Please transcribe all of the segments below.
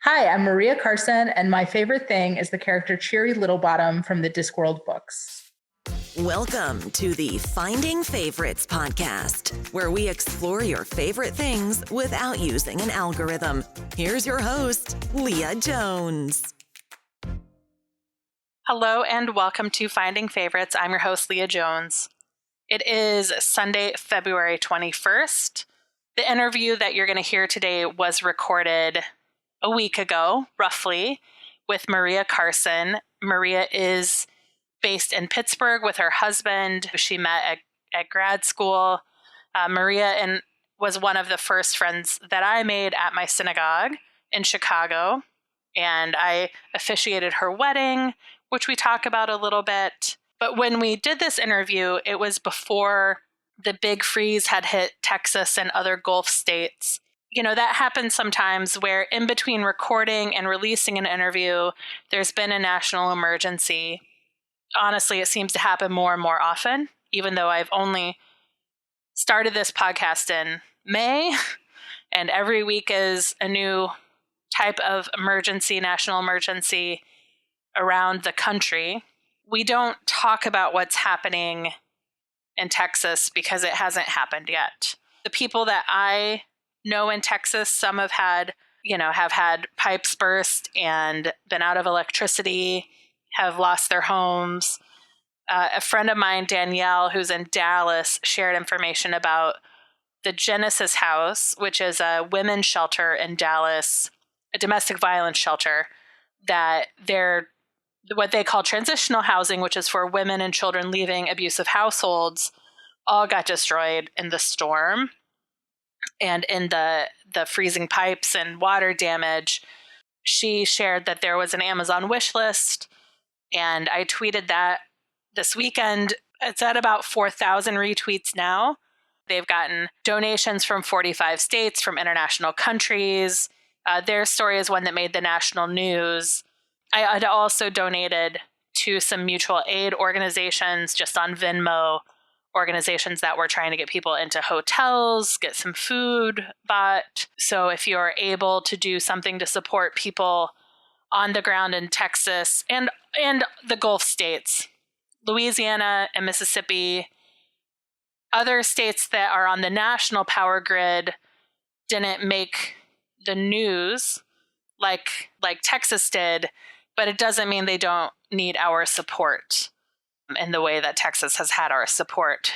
Hi, I'm Maria Carson, and my favorite thing is the character Cheery Littlebottom from the Discworld books. Welcome to the Finding Favorites podcast, where we explore your favorite things without using an algorithm. Here's your host, Leah Jones. Hello and welcome to Finding Favorites. I'm your host, Leah Jones. It is Sunday, February 21st. The interview that you're going to hear today was recorded a week ago, roughly, with Maria Carson. Maria is based in Pittsburgh with her husband, who she met at grad school. Maria was one of the first friends that I made at my synagogue in Chicago, and I officiated her wedding, which we talk about a little bit. But when we did this interview, it was before the big freeze had hit Texas and other Gulf states. You know, that happens sometimes where in between recording and releasing an interview, there's been a national emergency. Honestly, it seems to happen more and more often, even though I've only started this podcast in May, and every week is a new type of emergency, national emergency around the country. We don't talk about what's happening in Texas because it hasn't happened yet. The people that I know in Texas, some have had pipes burst and been out of electricity, have lost their homes. A friend of mine, Danielle, who's in Dallas, shared information about the Genesis House, which is a women's shelter in Dallas, a domestic violence shelter, that they're what they call transitional housing, which is for women and children leaving abusive households, all got destroyed in the storm and in the freezing pipes and water damage. She shared that there was an Amazon wish list, and I tweeted that this weekend. It's at about 4,000 retweets now. They've gotten donations from 45 states, from international countries. Their story is one that made the national news. I had also donated to some mutual aid organizations just on Venmo, organizations that were trying to get people into hotels, get some food bought. So if you're able to do something to support people on the ground in Texas and the Gulf states, Louisiana and Mississippi, other states that are on the national power grid didn't make the news like Texas did, but it doesn't mean they don't need our support in the way that Texas has had our support.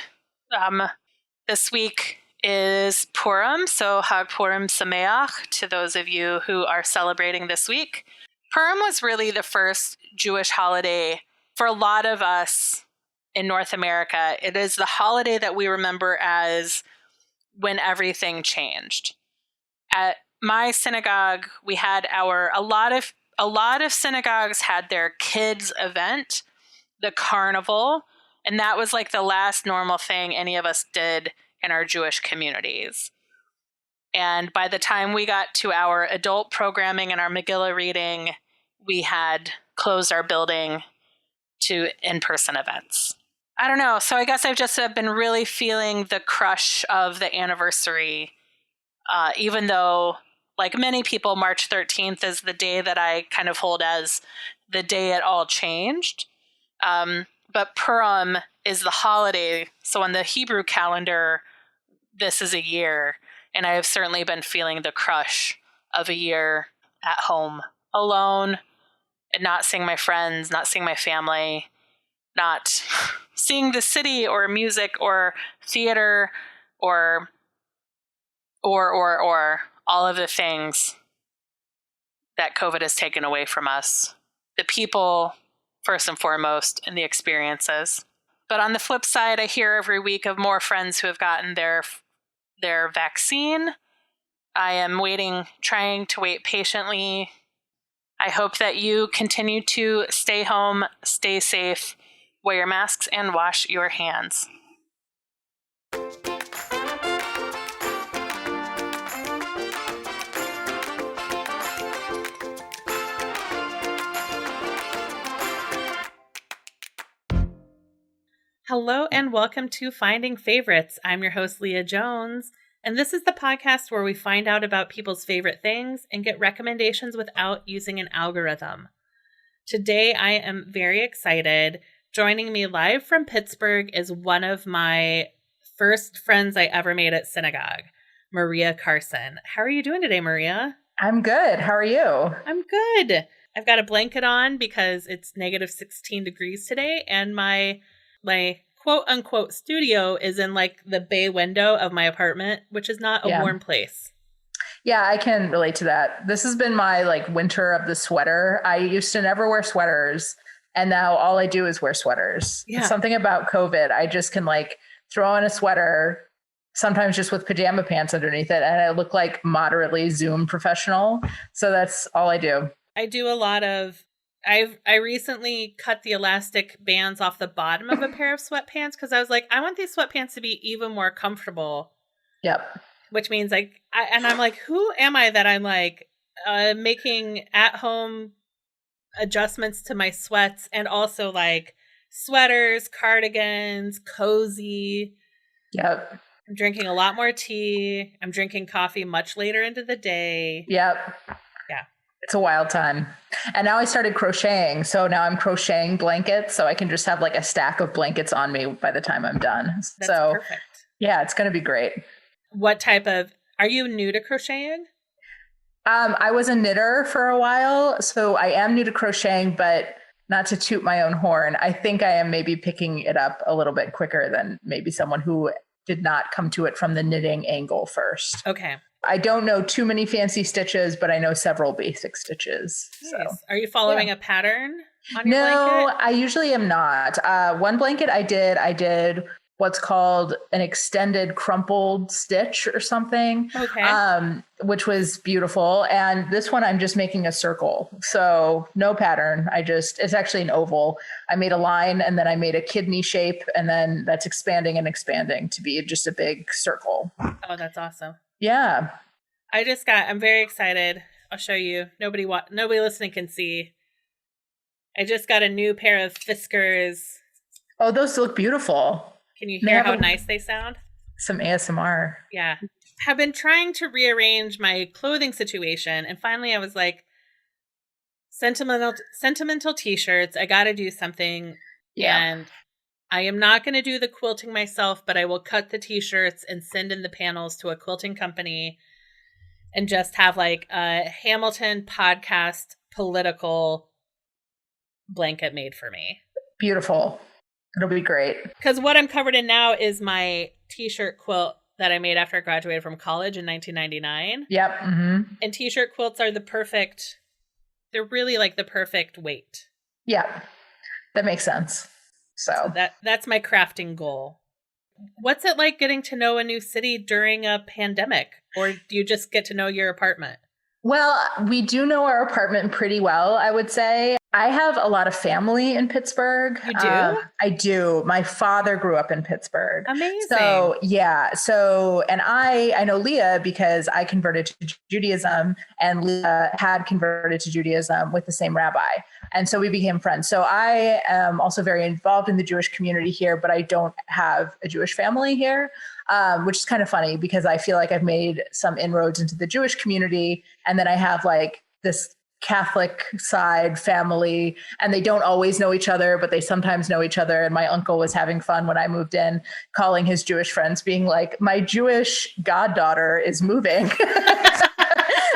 This week is Purim, so Hag Purim Sameach to those of you who are celebrating this week. Purim was really the first Jewish holiday for a lot of us in North America. It is the holiday that we remember as when everything changed. At my synagogue, we had a lot of synagogues had their kids event, the carnival, and that was like the last normal thing any of us did in our Jewish communities. And by the time we got to our adult programming and our Megillah reading, we had closed our building to in-person events. I don't know. So I guess I've just been really feeling the crush of the anniversary, even though, like many people, March 13th is the day that I kind of hold as the day it all changed. But Purim is the holiday. So on the Hebrew calendar, this is a year. And I have certainly been feeling the crush of a year at home, alone, and not seeing my friends, not seeing my family, not seeing the city or music or theater or all of the things that COVID has taken away from us. The people, first and foremost, and the experiences. But on the flip side, I hear every week of more friends who have gotten their vaccine. I am trying to wait patiently. I hope that you continue to stay home, stay safe, wear your masks, and wash your hands. Hello and welcome to Finding Favorites. I'm your host, Leah Jones, And this is the podcast where we find out about people's favorite things and get recommendations without using an algorithm. Today, I am very excited. Joining me live from Pittsburgh is one of my first friends I ever made at synagogue, Maria Carson. How are you doing today, Maria? I'm good. How are you? I'm good. I've got a blanket on because it's negative 16 degrees today, and my quote unquote studio is in like the bay window of my apartment, which is not a warm place. Yeah, I can relate to that. This has been my like winter of the sweater. I used to never wear sweaters, and now all I do is wear sweaters. Yeah. Something about COVID, I just can like throw on a sweater, sometimes just with pajama pants underneath it, and I look like moderately Zoom professional. So that's all I do. I do a lot of I recently cut the elastic bands off the bottom of a pair of sweatpants because I was like, I want these sweatpants to be even more comfortable. Yep. Which means I'm like, who am I that I'm like making at home adjustments to my sweats and also like sweaters, cardigans, cozy. Yep. I'm drinking a lot more tea. I'm drinking coffee much later into the day. Yep. Yeah. It's a wild time. And now I started crocheting. So now I'm crocheting blankets. So I can just have like a stack of blankets on me by the time I'm done. That's so perfect. Yeah, it's going to be great. What type of, are you new to crocheting? I was a knitter for a while. So I am new to crocheting, but not to toot my own horn. I think I am maybe picking it up a little bit quicker than maybe someone who did not come to it from the knitting angle first. Okay. I don't know too many fancy stitches, but I know several basic stitches. Nice. So. Are you following a pattern on your No, blanket? I usually am not. One blanket I did what's called an extended crumpled stitch or something, which was beautiful. And this one, I'm just making a circle. So no pattern. It's actually an oval. I made a line and then I made a kidney shape, and then that's expanding and expanding to be just a big circle. Oh, that's awesome. Yeah. I'm very excited. I'll show you. Nobody listening can see. I just got a new pair of Fiskars. Oh, those look beautiful. Can you hear how nice they sound? Some ASMR. Yeah. Have been trying to rearrange my clothing situation, and finally I was like, sentimental t-shirts. I got to do something. Yeah. And I am not going to do the quilting myself, but I will cut the t-shirts and send in the panels to a quilting company and just have like a Hamilton podcast political blanket made for me. Beautiful. It'll be great. Because what I'm covered in now is my t-shirt quilt that I made after I graduated from college in 1999. Yep. Mm-hmm. And t-shirt quilts are they're really like the perfect weight. Yeah, that makes sense. So that's my crafting goal. What's it like getting to know a new city during a pandemic? Or do you just get to know your apartment? Well, we do know our apartment pretty well, I would say. I have a lot of family in Pittsburgh. You do? I do. My father grew up in Pittsburgh. Amazing. So, yeah. So, and I know Leah because I converted to Judaism, and Leah had converted to Judaism with the same rabbi. And so we became friends. So I am also very involved in the Jewish community here, but I don't have a Jewish family here, which is kind of funny because I feel like I've made some inroads into the Jewish community. And then I have like this Catholic side family, and they don't always know each other, but they sometimes know each other. And my uncle was having fun when I moved in, calling his Jewish friends, being like, my Jewish goddaughter is moving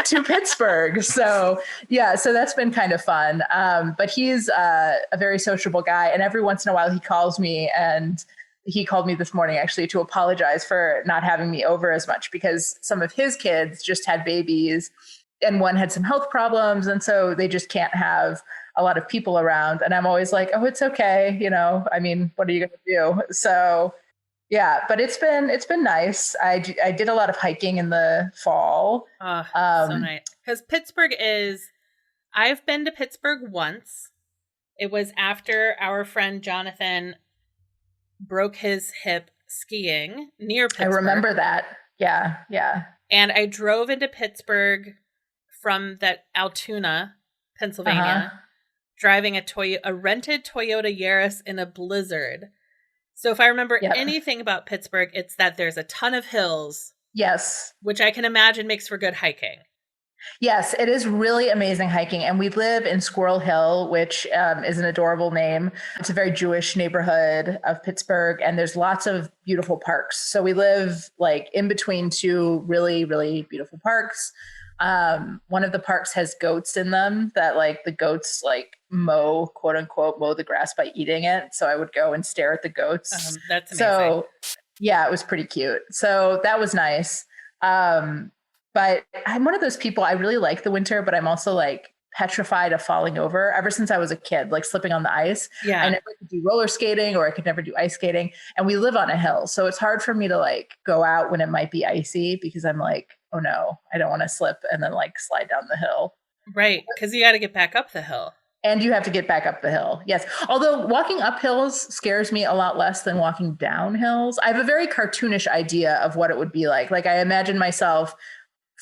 to Pittsburgh. So yeah, so that's been kind of fun. But he's a very sociable guy. And every once in a while he calls me, and he called me this morning actually to apologize for not having me over as much because some of his kids just had babies and one had some health problems. And so they just can't have a lot of people around. And I'm always like, oh, it's okay. You know, I mean, what are you going to do? So yeah, but it's been nice. I did a lot of hiking in the fall. Oh, so nice. Because I've been to Pittsburgh once. It was after our friend Jonathan broke his hip skiing near Pittsburgh. I remember that. Yeah. Yeah. And I drove into Pittsburgh from that Altoona, Pennsylvania, driving a rented Toyota Yaris in a blizzard. So if I remember anything about Pittsburgh, it's that there's a ton of hills. Yes. Which I can imagine makes for good hiking. Yes, it is really amazing hiking. And we live in Squirrel Hill, which is an adorable name. It's a very Jewish neighborhood of Pittsburgh, and there's lots of beautiful parks. So we live like in between two really, really beautiful parks. One of the parks has goats in them that like the goats like mow, quote unquote, mow the grass by eating it. So I would go and stare at the goats. That's amazing. So yeah, it was pretty cute. So that was nice. But I'm one of those people, I really like the winter, but I'm also like petrified of falling over ever since I was a kid, like slipping on the ice. Yeah. I never could do roller skating or I could never do ice skating. And we live on a hill. So it's hard for me to like go out when it might be icy because I'm like, oh no, I don't want to slip and then like slide down the hill. Right. Because you got to get back up the hill. And you have to get back up the hill. Yes. Although walking up hills scares me a lot less than walking down hills. I have a very cartoonish idea of what it would be like. Like I imagine myself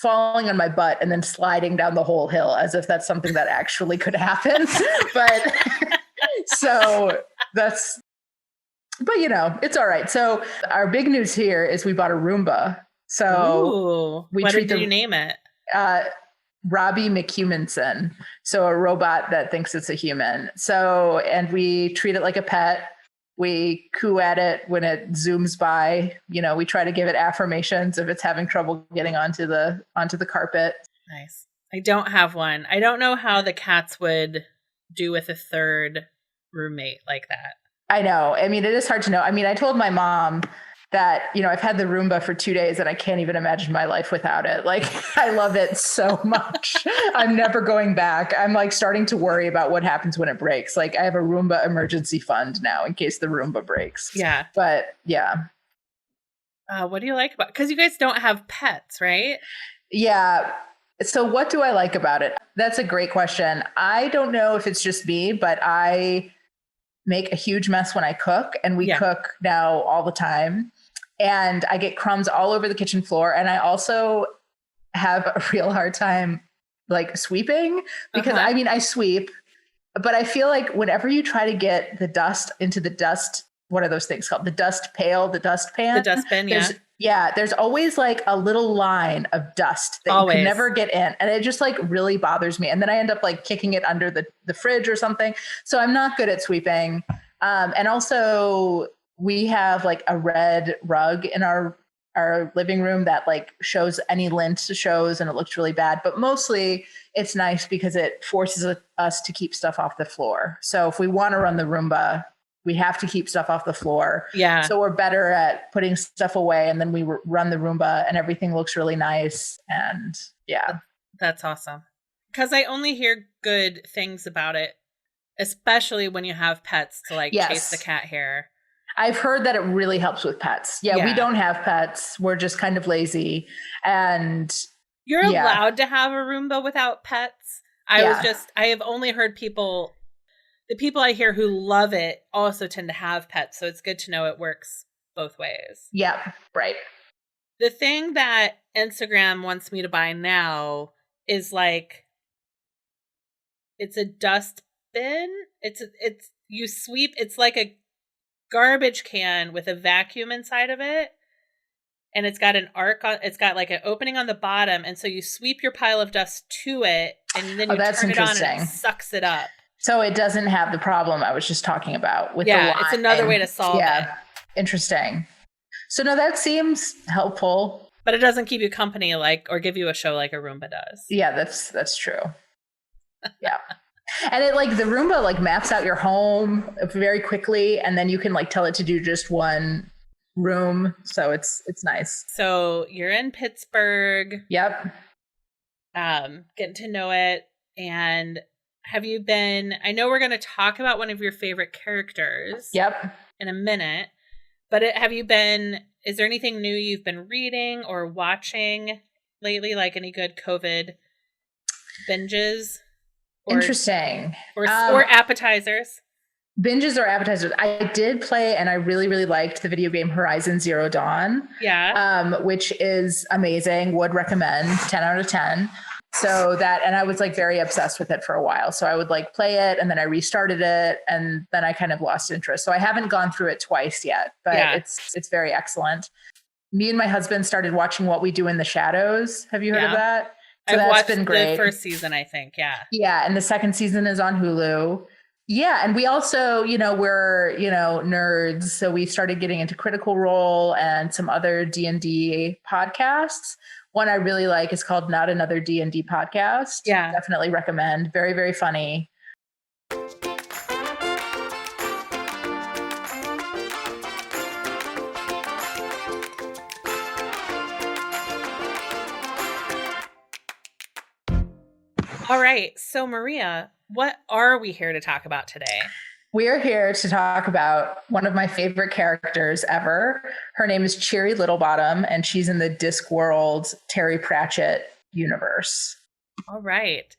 falling on my butt and then sliding down the whole hill as if that's something that actually could happen. But so that's, but you know, it's all right. So our big news here is we bought a Roomba. So what did you name it? Robbie McHumanson. So a robot that thinks it's a human. So, and we treat it like a pet. We coo at it when it zooms by. You know, we try to give it affirmations if it's having trouble getting onto the carpet. Nice. I don't have one. I don't know how the cats would do with a third roommate like that. I know. I mean, it is hard to know. I mean, I told my mom that, you know, I've had the Roomba for 2 days and I can't even imagine my life without it. Like, I love it so much. I'm never going back. I'm like starting to worry about what happens when it breaks. Like I have a Roomba emergency fund now in case the Roomba breaks. Yeah. But yeah. What do you like about, because you guys don't have pets, right? Yeah. So what do I like about it? That's a great question. I don't know if it's just me, but I make a huge mess when I cook, and we cook now all the time. And I get crumbs all over the kitchen floor. And I also have a real hard time like sweeping because I mean, I sweep, but I feel like whenever you try to get the dust into the dust, what are those things called? The dust pail, the dust pan. The dustbin, yeah. Yeah, there's always like a little line of dust that you can never get in. And it just like really bothers me. And then I end up like kicking it under the fridge or something. So I'm not good at sweeping. And also we have like a red rug in our living room that like shows any lint shows, and it looks really bad. But mostly it's nice because it forces us to keep stuff off the floor. So if we want to run the Roomba, we have to keep stuff off the floor. Yeah. So we're better at putting stuff away, and then we run the Roomba and everything looks really nice. And yeah. That's awesome. Because I only hear good things about it, especially when you have pets to like chase the cat hair. I've heard that it really helps with pets. Yeah, we don't have pets. We're just kind of lazy. And you're allowed to have a Roomba without pets. I have only heard the people I hear who love it also tend to have pets. So it's good to know it works both ways. Yeah, right. The thing that Instagram wants me to buy now is like, it's a dustbin. You sweep. It's like a garbage can with a vacuum inside of it. And it's got an arc on, it's got like an opening on the bottom. And so you sweep your pile of dust to it, and then you turn it on and it sucks it up. So it doesn't have the problem I was just talking about with the line. It's another way to solve it. Interesting. So no, that seems helpful. But it doesn't keep you company like, or give you a show like a Roomba does. Yeah, that's true. Yeah. And it like the Roomba like maps out your home very quickly, and then you can like tell it to do just one room. So it's nice. So you're in Pittsburgh. Yep. Getting to know it. And have you been, I know we're going to talk about one of your favorite characters. Yep. In a minute, but is there anything new you've been reading or watching lately? Like any good COVID binges? Interesting. Or appetizers? Binges or appetizers. I did play, and I really, really liked the video game Horizon Zero Dawn. Yeah. Which is amazing. Would recommend. 10 out of 10. So and I was like very obsessed with it for a while. So I would like play it, and then I restarted it, and then I kind of lost interest. So I haven't gone through it twice yet, but it's very excellent. me and my husband started watching What We Do in the Shadows. Have you heard of that? So I've watched been great. The first season, I think. Yeah. Yeah. And the second season is on Hulu. Yeah. And we also, we're, nerds. So we started getting into Critical Role and some other D&D podcasts. One I really like is called Not Another D&D Podcast. Yeah. Definitely recommend. Very, very funny. All right. So, Maria, what are we here to talk about today? We're here to talk about one of my favorite characters ever. Her name is Cheery Littlebottom, and she's in the Discworld Terry Pratchett universe. All right.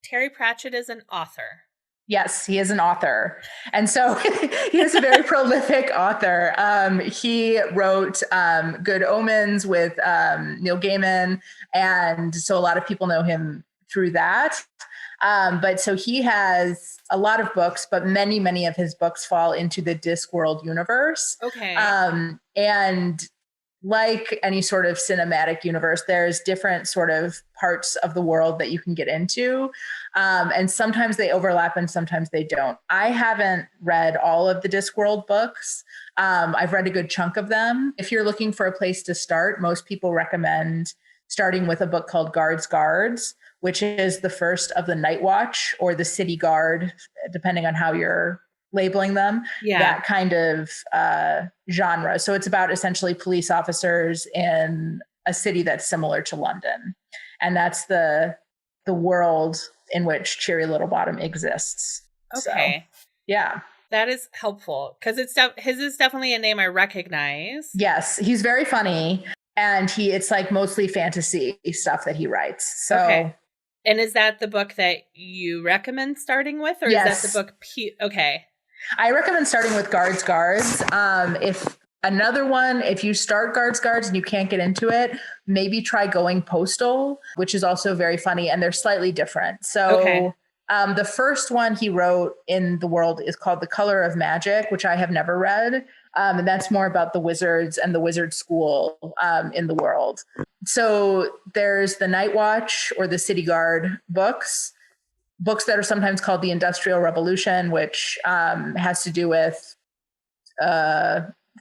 Terry Pratchett is an author. Yes, he is an author. And so he is a very prolific author. He wrote Good Omens with Neil Gaiman. And so a lot of people know him through that. But so he has a lot of books, but many, many of his books fall into the Discworld universe. Okay. And like any sort of cinematic universe, there's different sort of parts of the world that you can get into. And sometimes they overlap and sometimes they don't. I haven't read all of the Discworld books. I've read a good chunk of them. If you're looking for a place to start, most people recommend starting with a book called Guards, which is the first of the Night Watch or the City Guard, depending on how you're labeling them, that kind of genre. So it's about essentially police officers in a city that's similar to London. And that's the world in which Cheery Littlebottom exists. Okay. So, yeah. That is helpful because his is definitely a name I recognize. Yes, he's very funny. And it's like mostly fantasy stuff that he writes. So, okay. And is that the book that you recommend starting with? Or is that the book? Okay. I recommend starting with Guards. If you start Guards and you can't get into it, maybe try Going Postal, which is also very funny. And they're slightly different. So the first one he wrote in the world is called The Color of Magic, which I have never read. And that's more about the wizards and the wizard school in the world. So there's the Night Watch or the City Guard books that are sometimes called the Industrial Revolution, which has to do with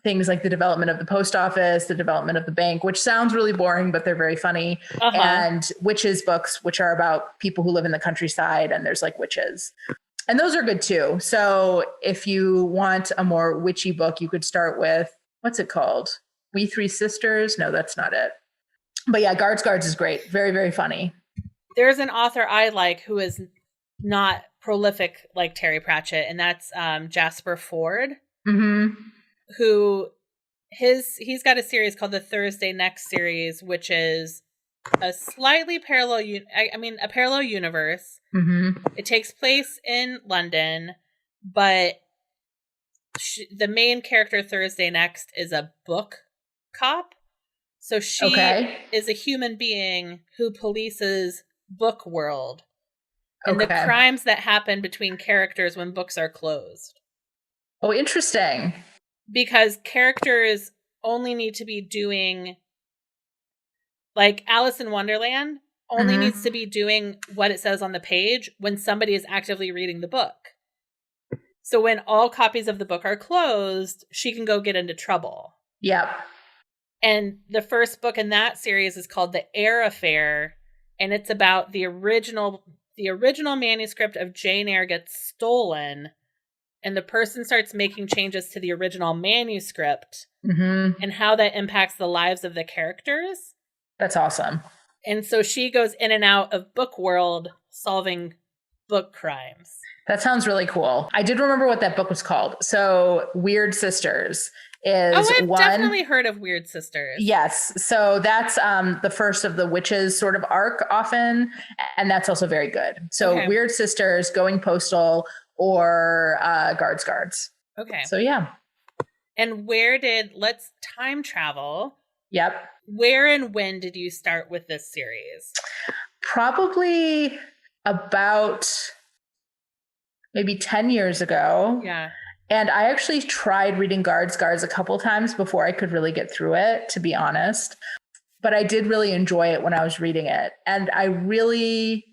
things like the development of the post office, the development of the bank, which sounds really boring, but they're very funny. And witches books, which are about people who live in the countryside and there's like witches. And those are good too. So if you want a more witchy book, you could start with, what's it called? We Three Sisters? No, that's not it. But yeah, Guards is great. Very, very funny. There's an author I like who is not prolific like Terry Pratchett, and that's Jasper Fforde, who he's got a series called the Thursday Next series, which is a slightly parallel, a parallel universe. It takes place in London, but the main character Thursday Next is a book cop. So she is a human being who polices book world and the crimes that happen between characters when books are closed. Oh, interesting. Because characters only need to be doing, like Alice in Wonderland only needs to be doing what it says on the page when somebody is actively reading the book. So when all copies of the book are closed, she can go get into trouble. Yep. And the first book in that series is called The Eyre Affair, and it's about the original manuscript of Jane Eyre gets stolen, and the person starts making changes to the original manuscript and how that impacts the lives of the characters. That's awesome. And so she goes in and out of book world solving book crimes. That sounds really cool. I did remember what that book was called. So Weird Sisters is I've definitely heard of Weird Sisters. Yes. So that's the first of the witches sort of arc often. And that's also very good. So Weird Sisters, Going Postal, or Guards. Okay. So yeah. And let's time travel. Yep. Where and when did you start with this series? Probably about maybe 10 years ago. Yeah. And I actually tried reading Guards a couple times before I could really get through it, to be honest. But I did really enjoy it when I was reading it. And I really,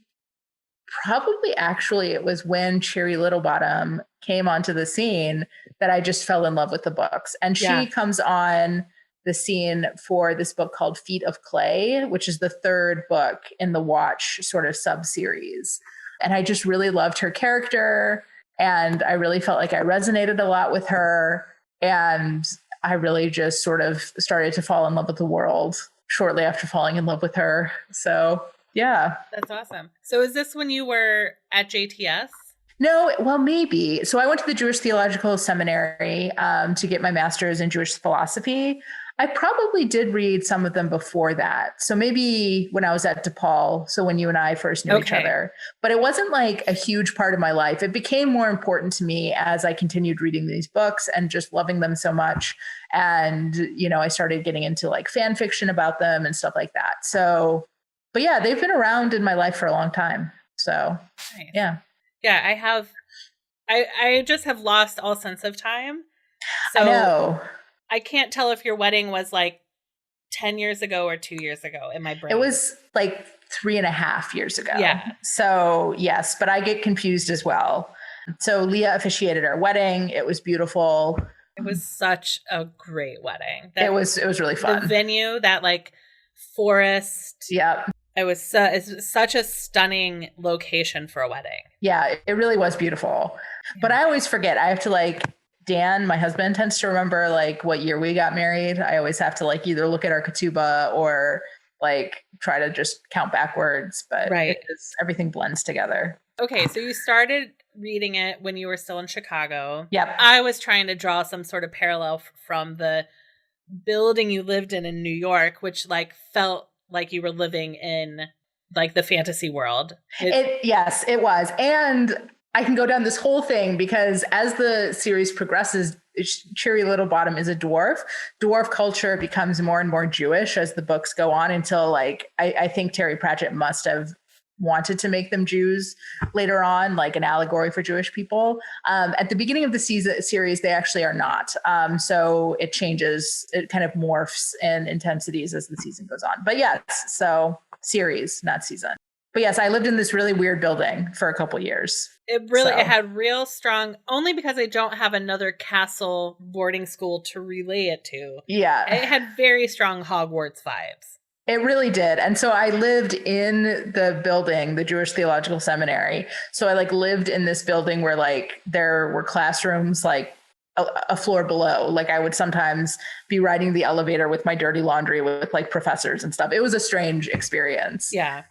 probably actually it was when Cheery Littlebottom came onto the scene that I just fell in love with the books. And she comes on the scene for this book called Feet of Clay, which is the third book in the Watch sort of sub-series. And I just really loved her character. And I really felt like I resonated a lot with her. And I really just sort of started to fall in love with the world shortly after falling in love with her. So, yeah. That's awesome. So is this when you were at JTS? No, well, maybe. So I went to the Jewish Theological Seminary to get my master's in Jewish philosophy. I probably did read some of them before that. So maybe when I was at DePaul, so when you and I first knew each other. But it wasn't like a huge part of my life. It became more important to me as I continued reading these books and just loving them so much. And, you know, I started getting into like fan fiction about them and stuff like that. So, but yeah, they've been around in my life for a long time. So, nice. Yeah. Yeah, I have. I just have lost all sense of time. So I know. I can't tell if your wedding was like 10 years ago or 2 years ago in my brain. It was like 3.5 years ago. Yeah. So yes, but I get confused as well. So Leah officiated our wedding. It was beautiful. It was such a great wedding. It was really fun. The venue, that like forest. Yep. It's such a stunning location for a wedding. Yeah, it really was beautiful. Yeah. But I always forget. I have to like, Dan, my husband, tends to remember like what year we got married. I always have to like either look at our ketubah or like try to just count backwards. But everything blends together. Okay, so you started reading it when you were still in Chicago. Yep. I was trying to draw some sort of parallel from the building you lived in New York, which like felt like you were living in like the fantasy world. Yes, it was. And I can go down this whole thing because as the series progresses, Cheery Littlebottom is a dwarf. Dwarf culture becomes more and more Jewish as the books go on until like, I think Terry Pratchett must have wanted to make them Jews later on, like an allegory for Jewish people. At the beginning of the series, they actually are not. So it changes, it kind of morphs in intensities as the season goes on. But yes, so series, not season. But yes, I lived in this really weird building for a couple years. It had real strong, only because I don't have another castle boarding school to relay it to. Yeah. It had very strong Hogwarts vibes. It really did. And so I lived in the building, the Jewish Theological Seminary. So I like lived in this building where like there were classrooms like a floor below. Like I would sometimes be riding the elevator with my dirty laundry with like professors and stuff. It was a strange experience. Yeah.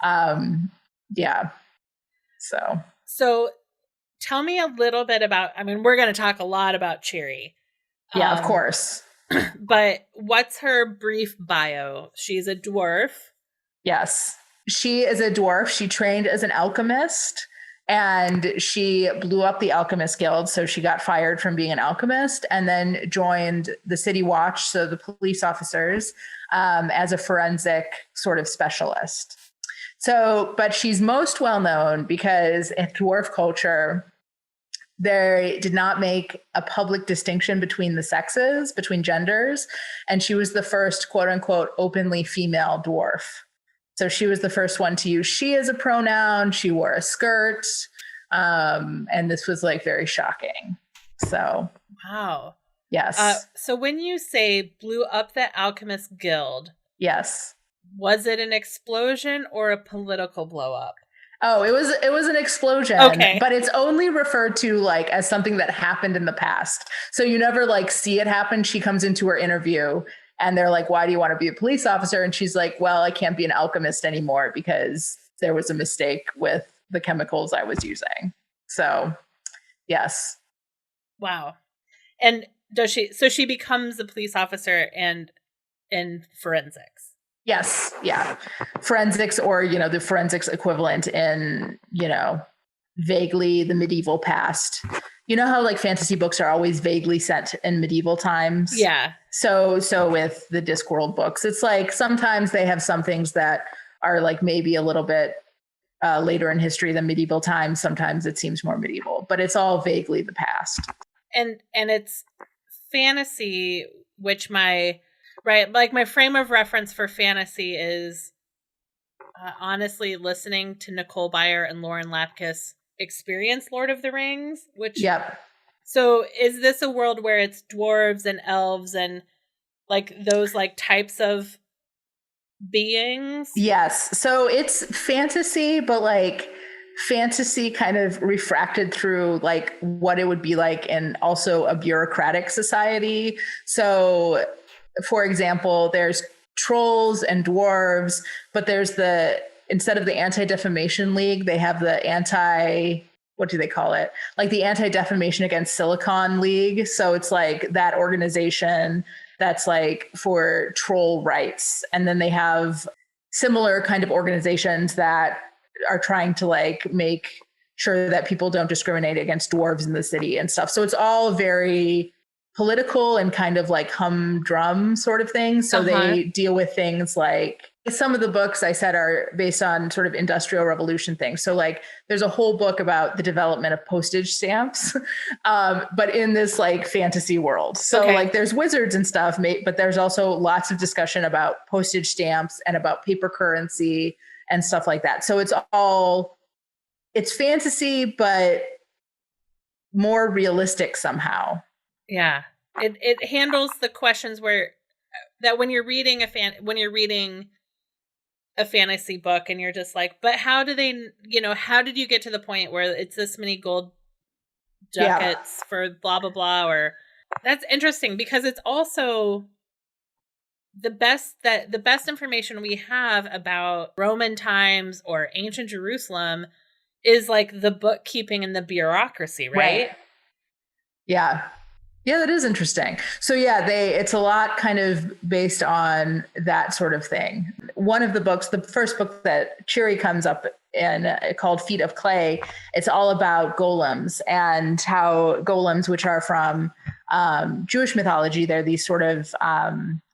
Yeah. So tell me a little bit about, I mean, we're going to talk a lot about Cheery. Yeah, of course. But what's her brief bio? She's a dwarf. Yes. She is a dwarf. She trained as an alchemist and she blew up the Alchemist Guild. So she got fired from being an alchemist and then joined the City Watch, so the police officers, as a forensic sort of specialist. So, but she's most well known because in dwarf culture, they did not make a public distinction between the sexes, between genders. And she was the first, quote unquote, openly female dwarf. So she was the first one to use she as a pronoun. She wore a skirt. And this was like very shocking. So. Wow. Yes. So when you say blew up the Alchemist Guild. Yes. Was it an explosion or a political blow up? Oh, it was an explosion, okay. But it's only referred to like as something that happened in the past. So you never like see it happen. She comes into her interview and they're like, why do you want to be a police officer? And she's like, well, I can't be an alchemist anymore because there was a mistake with the chemicals I was using. So, yes. Wow. And so she becomes a police officer and in forensics. Yes. Yeah. Forensics, or, you know, the forensics equivalent in, you know, vaguely the medieval past. You know how like fantasy books are always vaguely set in medieval times? Yeah. So with the Discworld books, it's like sometimes they have some things that are like maybe a little bit later in history than medieval times. Sometimes it seems more medieval, but it's all vaguely the past. and it's fantasy, which my frame of reference for fantasy is honestly listening to Nicole Byer and Lauren Lapkus experience Lord of the Rings, which Yep. So is this a world where it's dwarves and elves and like those like types of beings? Yes. So it's fantasy, but like fantasy kind of refracted through like what it would be like in also a bureaucratic society. So, for example, there's trolls and dwarves, but there's instead of the Anti-Defamation League, they have the what do they call it? Like the Anti-Defamation Against Silicon League. So it's like that organization that's like for troll rights. And then they have similar kind of organizations that are trying to like make sure that people don't discriminate against dwarves in the city and stuff. So it's all very political and kind of like humdrum sort of thing. So they deal with things like some of the books I said are based on sort of industrial revolution things. So like there's a whole book about the development of postage stamps, but in this like fantasy world. So like there's wizards and stuff, but there's also lots of discussion about postage stamps and about paper currency and stuff like that. So it's fantasy, but more realistic somehow. Yeah. It handles the questions when you're reading a fantasy book and you're just like, but how did you get to the point where it's this many gold ducats for blah, blah, blah, or that's interesting because it's also the best information we have about Roman times or ancient Jerusalem is like the bookkeeping and the bureaucracy, right? Yeah. Yeah, that is interesting. So yeah, it's a lot kind of based on that sort of thing. One of the books, the first book that Cheery comes up in called Feet of Clay, it's all about golems and how golems, which are from Jewish mythology, they're these sort of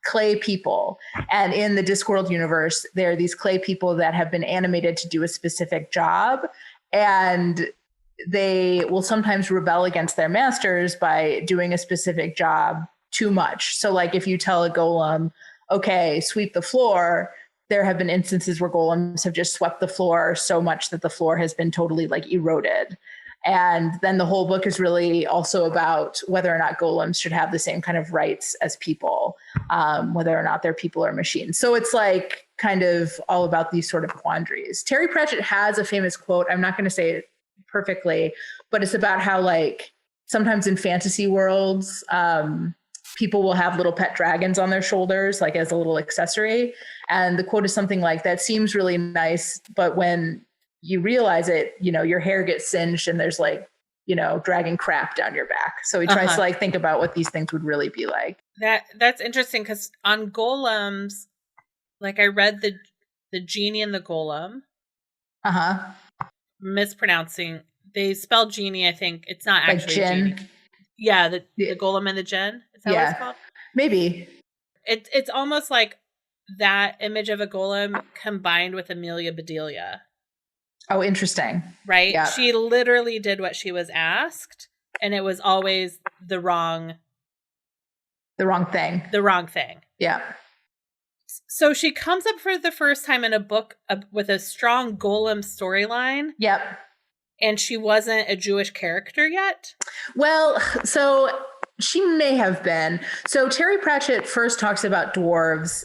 clay people. And in the Discworld universe, they're these clay people that have been animated to do a specific job. And they will sometimes rebel against their masters by doing a specific job too much. So like if you tell a golem, okay, sweep the floor, there have been instances where golems have just swept the floor so much that the floor has been totally like eroded. And then the whole book is really also about whether or not golems should have the same kind of rights as people, whether or not they're people or machines. So it's like kind of all about these sort of quandaries. Terry Pratchett has a famous quote. I'm not going to say it perfectly, but it's about how like sometimes in fantasy worlds, people will have little pet dragons on their shoulders, like as a little accessory. And the quote is something like, that seems really nice, but when you realize it, your hair gets singed and there's like, dragging crap down your back. So he tries to like think about what these things would really be like. That's interesting because on golems, like I read the genie and the golem. Mispronouncing. They spell genie, I think. It's not actually like genie. Yeah, the golem and the djinn. Is that what it's called? Maybe. It's almost like that image of a golem combined with Amelia Bedelia. Oh, interesting. Right? Yeah. She literally did what she was asked, and it was always the wrong thing. The wrong thing. Yeah. So she comes up for the first time in a book with a strong golem storyline. Yep. And she wasn't a Jewish character yet? Well, so she may have been. So Terry Pratchett first talks about dwarves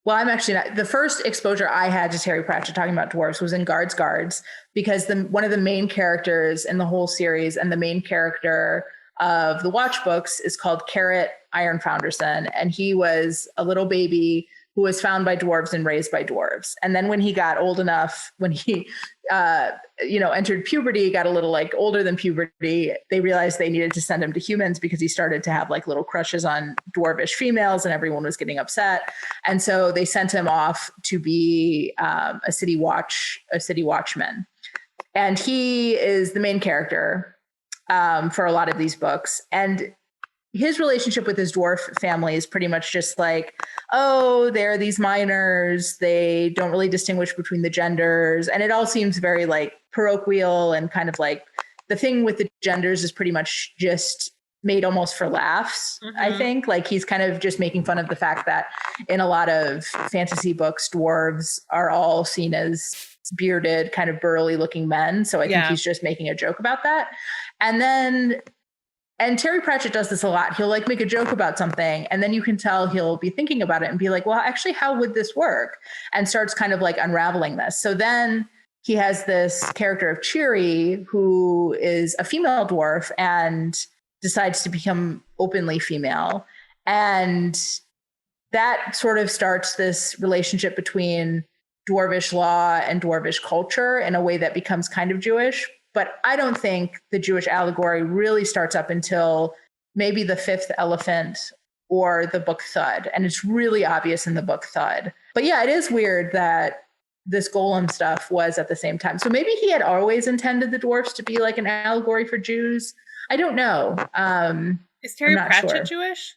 I'm actually not. The first exposure I had to Terry Pratchett talking about dwarves was in Guards, because one of the main characters in the whole series and the main character of the Watch books is called Carrot Iron Founderson. And he was a little baby who was found by dwarves and raised by dwarves. And then when he got old enough, when he, entered puberty, got a little like older than puberty, they realized they needed to send him to humans because he started to have like little crushes on dwarvish females and everyone was getting upset. And so they sent him off to be a city watchman. And he is the main character for a lot of these books. And his relationship with his dwarf family is pretty much just like, oh, they're these minors. They don't really distinguish between the genders. And it all seems very like parochial and kind of like, the thing with the genders is pretty much just made almost for laughs. I think like he's kind of just making fun of the fact that in a lot of fantasy books, dwarves are all seen as bearded, kind of burly looking men. So I think he's just making a joke about that. And Terry Pratchett does this a lot. He'll like make a joke about something, and then you can tell he'll be thinking about it and be like, well, actually, how would this work? And starts kind of like unraveling this. So then he has this character of Cheery, who is a female dwarf and decides to become openly female. And that sort of starts this relationship between dwarvish law and dwarvish culture in a way that becomes kind of Jewish. But I don't think the Jewish allegory really starts up until maybe the fifth elephant or the book Thud. And it's really obvious in the book Thud. But yeah, it is weird that this golem stuff was at the same time. So maybe he had always intended the dwarfs to be like an allegory for Jews. I don't know. Is Terry Pratchett Jewish?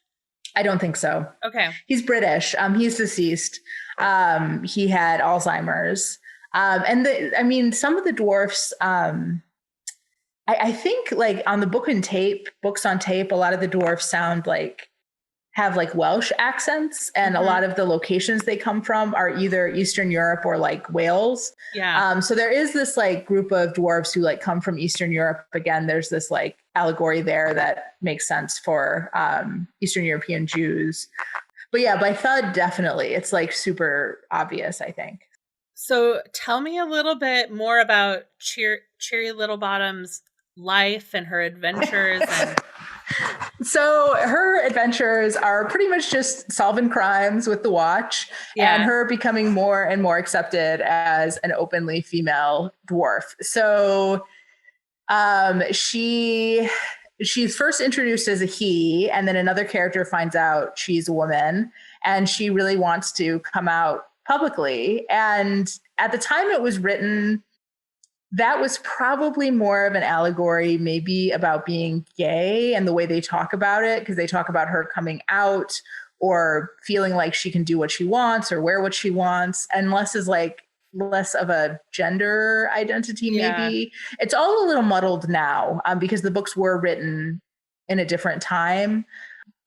I don't think so. Okay. He's British. He's deceased. He had Alzheimer's. Some of the dwarfs, I think like on the books on tape, a lot of the dwarfs have like Welsh accents, and a lot of the locations they come from are either Eastern Europe or like Wales. Yeah. So there is this like group of dwarves who like come from Eastern Europe. Again, there's this like allegory there that makes sense for Eastern European Jews. But yeah, by Thud, definitely. It's like super obvious, I think. So tell me a little bit more about Cheery Littlebottom's life and her adventures. So her adventures are pretty much just solving crimes with the watch and her becoming more and more accepted as an openly female dwarf. So she's first introduced as a he, and then another character finds out she's a woman, and she really wants to come out publicly. And at the time it was written, that was probably more of an allegory maybe about being gay and the way they talk about it, because they talk about her coming out or feeling like she can do what she wants or wear what she wants, and less of a gender identity maybe. It's all a little muddled now because the books were written in a different time.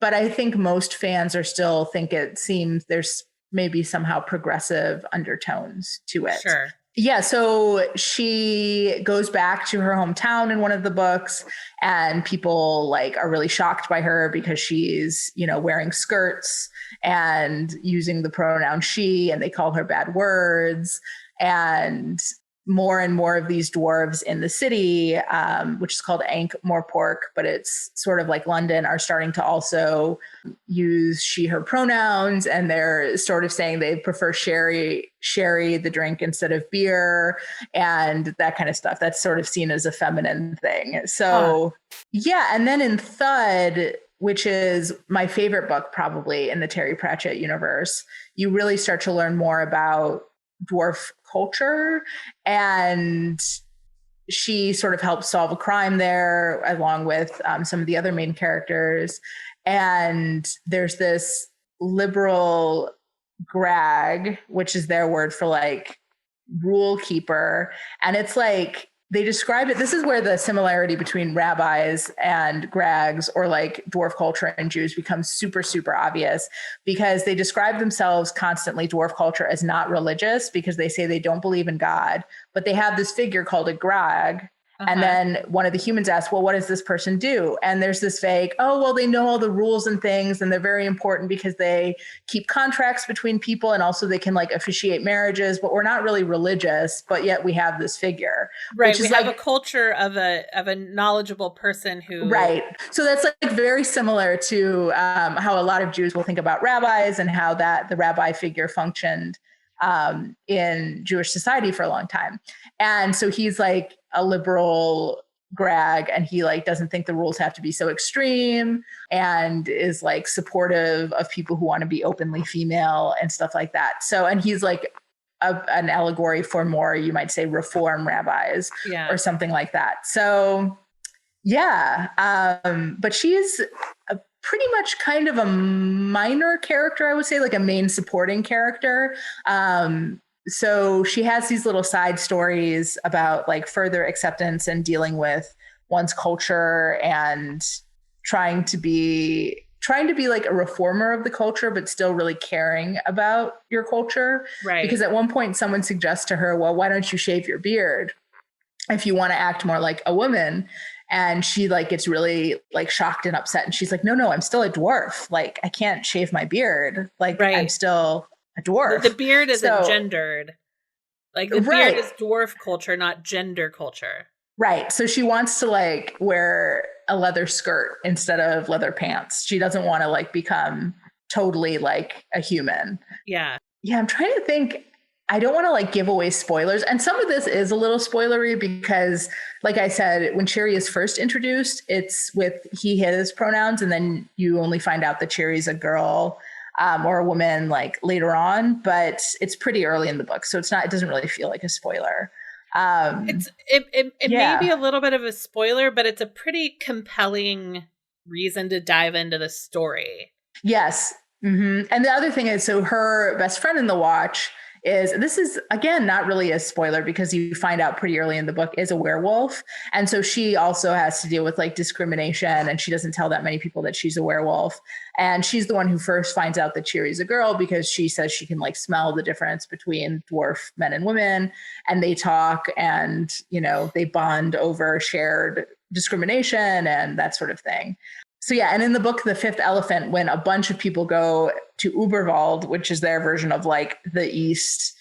But I think most fans are still think it seems there's maybe somehow progressive undertones to it. Sure. Yeah, so she goes back to her hometown in one of the books, and people like are really shocked by her because she's, wearing skirts and using the pronoun she, and they call her bad words. And more of these dwarves in the city, which is called Ankh-Morpork, but it's sort of like London, are starting to also use she, her pronouns. And they're sort of saying they prefer sherry, the drink, instead of beer, and that kind of stuff. That's sort of seen as a feminine thing. So, yeah. And then in Thud, which is my favorite book probably in the Terry Pratchett universe, you really start to learn more about dwarf culture, and she sort of helps solve a crime there along with some of the other main characters. And there's this liberal grag, which is their word for like rule keeper, and it's like they describe it. This is where the similarity between rabbis and grags, or like dwarf culture and Jews, becomes super, super obvious, because they describe themselves constantly, dwarf culture, as not religious, because they say they don't believe in God, but they have this figure called a grag. And then one of the humans asks, well, what does this person do? And there's this vague, oh, well, they know all the rules and things, and they're very important because they keep contracts between people, and also they can like officiate marriages, but we're not really religious, but yet we have this figure. Right. Which we is have like a culture of a knowledgeable person who. Right. So that's like very similar to how a lot of Jews will think about rabbis, and how that the rabbi figure functioned in Jewish society for a long time. And so he's like a liberal grag, and he like doesn't think the rules have to be so extreme, and is like supportive of people who want to be openly female and stuff like that. So, and he's like an allegory for more, you might say, reform rabbis or something like that. So yeah. But she's a pretty much kind of a minor character, I would say, like a main supporting character. So she has these little side stories about like further acceptance and dealing with one's culture and trying to be like a reformer of the culture, but still really caring about your culture. Right. Because at one point someone suggests to her, well, why don't you shave your beard if you want to act more like a woman? And she like gets really like shocked and upset. And she's like, no, I'm still a dwarf. Like I can't shave my beard. Like I'm still a dwarf. The beard isn't gendered. Like the beard is dwarf culture, not gender culture. Right. So she wants to like wear a leather skirt instead of leather pants. She doesn't want to like become totally like a human. Yeah. Yeah. I'm trying to think. I don't want to like give away spoilers. And some of this is a little spoilery because like I said, when Cheery is first introduced, it's with he, his pronouns. And then you only find out that Cheery's a girl or a woman like later on, but it's pretty early in the book. So it doesn't really feel like a spoiler. It may be a little bit of a spoiler, but it's a pretty compelling reason to dive into the story. Yes. Mm-hmm. And the other thing is, so her best friend in the Watch this is again not really a spoiler because you find out pretty early in the book, is a werewolf. And so she also has to deal with like discrimination, and she doesn't tell that many people that she's a werewolf. And she's the one who first finds out that Cheery's a girl because she says she can like smell the difference between dwarf men and women, and they talk and, you know, they bond over shared discrimination and that sort of thing. So yeah, and in the book, The Fifth Elephant, when a bunch of people go to Uberwald, which is their version of like the East,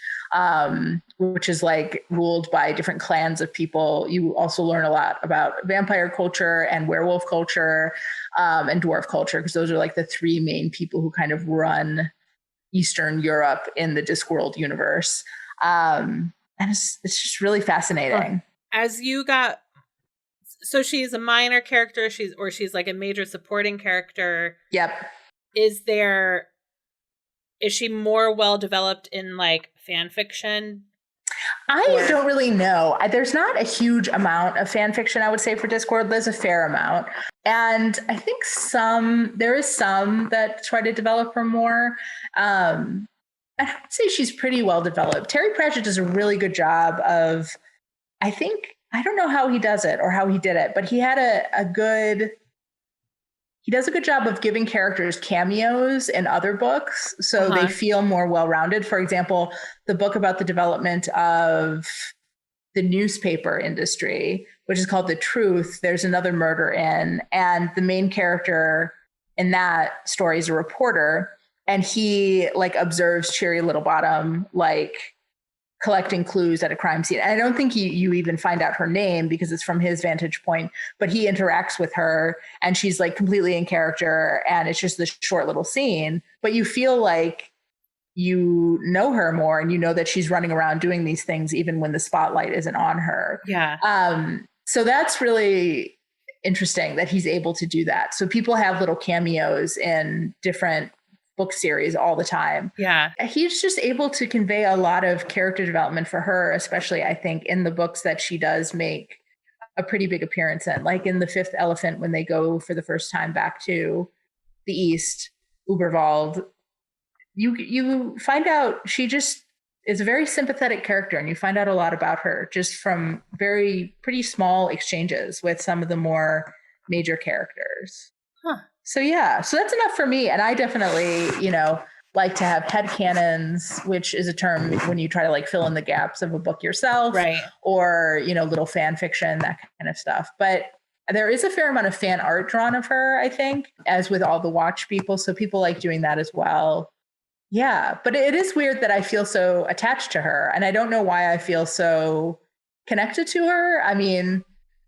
which is like ruled by different clans of people, you also learn a lot about vampire culture and werewolf culture and dwarf culture, because those are like the three main people who kind of run Eastern Europe in the Discworld universe. And it's just really fascinating. As you got... So she's a minor character, she's like a major supporting character. Yep. Is she more well developed in like fan fiction? I don't really know. There's not a huge amount of fan fiction, I would say, for Discworld. There's a fair amount. And I think there is some that try to develop her more. I would say she's pretty well developed. Terry Pratchett does a really good job of, I don't know how he does it or how he did it, but he had he does a good job of giving characters cameos in other books so they feel more well-rounded. For example, the book about the development of the newspaper industry, which is called The Truth, there's another murder in, and the main character in that story is a reporter, and he like observes Cheery Littlebottom like collecting clues at a crime scene. And I don't think you even find out her name because it's from his vantage point, but he interacts with her and she's like completely in character, and it's just this short little scene, but you feel like you know her more, and you know that she's running around doing these things even when the spotlight isn't on her. Yeah. So that's really interesting that he's able to do that. So people have little cameos in different book series all the time. Yeah. He's just able to convey a lot of character development for her, especially I think in the books that she does make a pretty big appearance in, like in The Fifth Elephant, when they go for the first time back to the East, Uberwald, you find out she just is a very sympathetic character, and you find out a lot about her just from pretty small exchanges with some of the more major characters. Huh. So yeah, so that's enough for me. And I definitely, like to have headcanons, which is a term when you try to like fill in the gaps of a book yourself, right? Or, little fan fiction, that kind of stuff. But there is a fair amount of fan art drawn of her, I think, as with all the Watch people. So people like doing that as well. Yeah, but it is weird that I feel so attached to her. And I don't know why I feel so connected to her. I mean,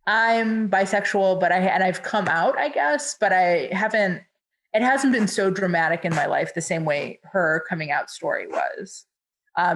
I'm bisexual, but I've come out, I guess, but it hasn't been so dramatic in my life the same way her coming out story was,